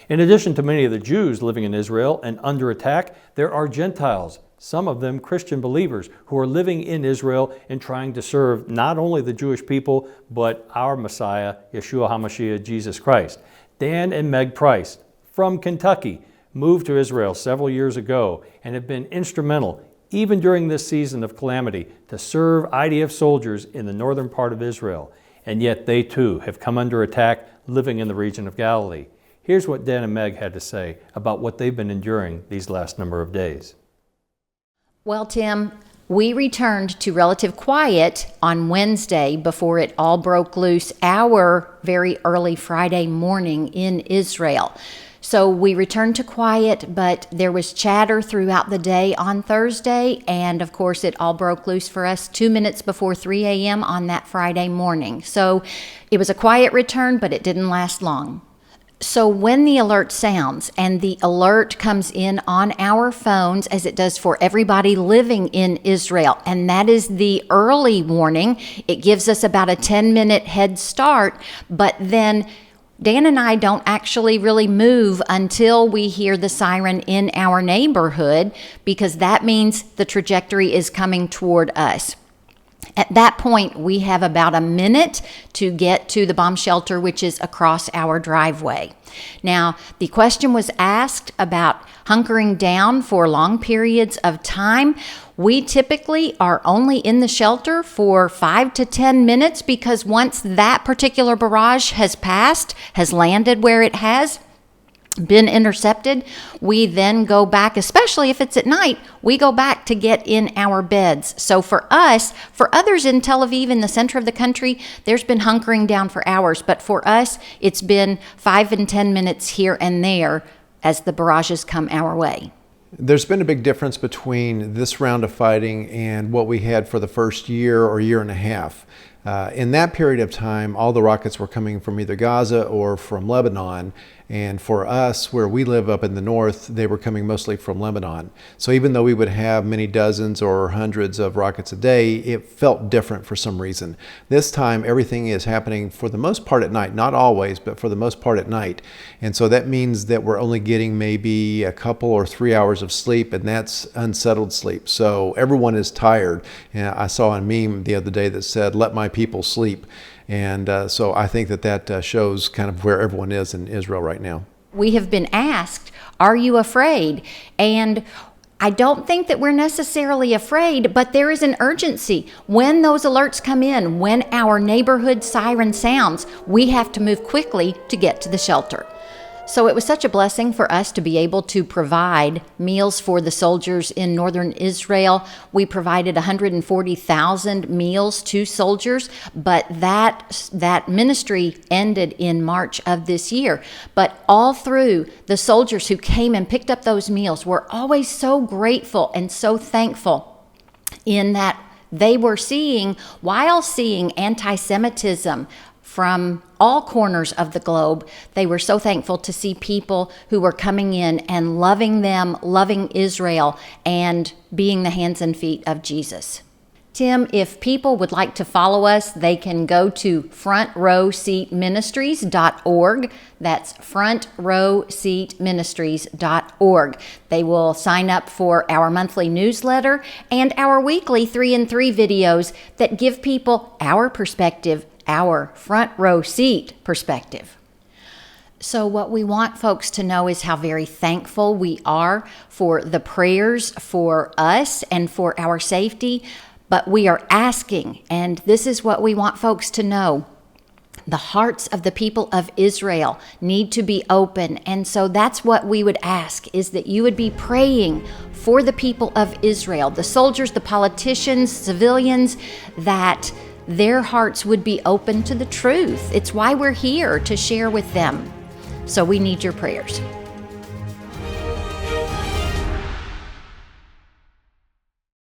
In addition to many of the Jews living in Israel and under attack, there are Gentiles, some of them Christian believers, who are living in Israel and trying to serve not only the Jewish people, but our Messiah, Yeshua HaMashiach, Jesus Christ. Dan and Meg Price, from Kentucky, moved to Israel several years ago and have been instrumental, even during this season of calamity, to serve IDF soldiers in the northern part of Israel. And yet they too have come under attack living in the region of Galilee. Here's what Dan and Meg had to say about what they've been enduring these last number of days. Well, Tim, we returned to relative quiet on Wednesday before it all broke loose our very early Friday morning in Israel. So we returned to quiet, but there was chatter throughout the day on Thursday, and of course it all broke loose for us 2 minutes before 3 a.m. on that Friday morning. So it was a quiet return, but it didn't last long. So when the alert sounds, and the alert comes in on our phones as it does for everybody living in Israel, and that is the early warning, it gives us about a 10-minute head start, but then Dan and I don't actually really move until we hear the siren in our neighborhood, because that means the trajectory is coming toward us. At that point, we have about a minute to get to the bomb shelter, which is across our driveway. Now, the question was asked about hunkering down for long periods of time. We typically are only in the shelter for 5 to 10 minutes, because once that particular barrage has passed, has landed where it has, been intercepted, we then go back, especially if it's at night, we go back to get in our beds. So for us, for others in Tel Aviv, in the center of the country, there's been hunkering down for hours. But for us, it's been 5 and 10 minutes here and there as the barrages come our way. There's been a big difference between this round of fighting and what we had for the first year or year and a half. In that period of time, all the rockets were coming from either Gaza or from Lebanon. And for us, where we live up in the north, they were coming mostly from Lebanon. So even though we would have many dozens or hundreds of rockets a day, it felt different for some reason. This time, everything is happening for the most part at night. Not always, but for the most part at night. And so that means that we're only getting maybe a couple or 3 hours of sleep, and that's unsettled sleep. So everyone is tired. And I saw a meme the other day that said, "Let my people sleep." And so I think that shows kind of where everyone is in Israel right now. We have been asked, are you afraid? And I don't think that we're necessarily afraid, but there is an urgency. When those alerts come in, when our neighborhood siren sounds, we have to move quickly to get to the shelter. So it was such a blessing for us to be able to provide meals for the soldiers in northern Israel. We provided 140,000 meals to soldiers, but that ministry ended in March of this year. But all through, the soldiers who came and picked up those meals were always so grateful and so thankful in that they were seeing, while seeing anti-Semitism from all corners of the globe, they were so thankful to see people who were coming in and loving them, loving Israel, and being the hands and feet of Jesus. Tim, if people would like to follow us, they can go to frontrowseatministries.org. That's frontrowseatministries.org. They will sign up for our monthly newsletter and our weekly 3 and 3 videos that give people our perspective, our front row seat perspective. So what we want folks to know is how very thankful we are for the prayers for us and for our safety. But we are asking, and this is what we want folks to know, the hearts of the people of Israel need to be open. And so that's what we would ask, is that you would be praying for the people of Israel, the soldiers, the politicians, civilians, that their hearts would be open to the truth. It's why we're here, to share with them. So we need your prayers.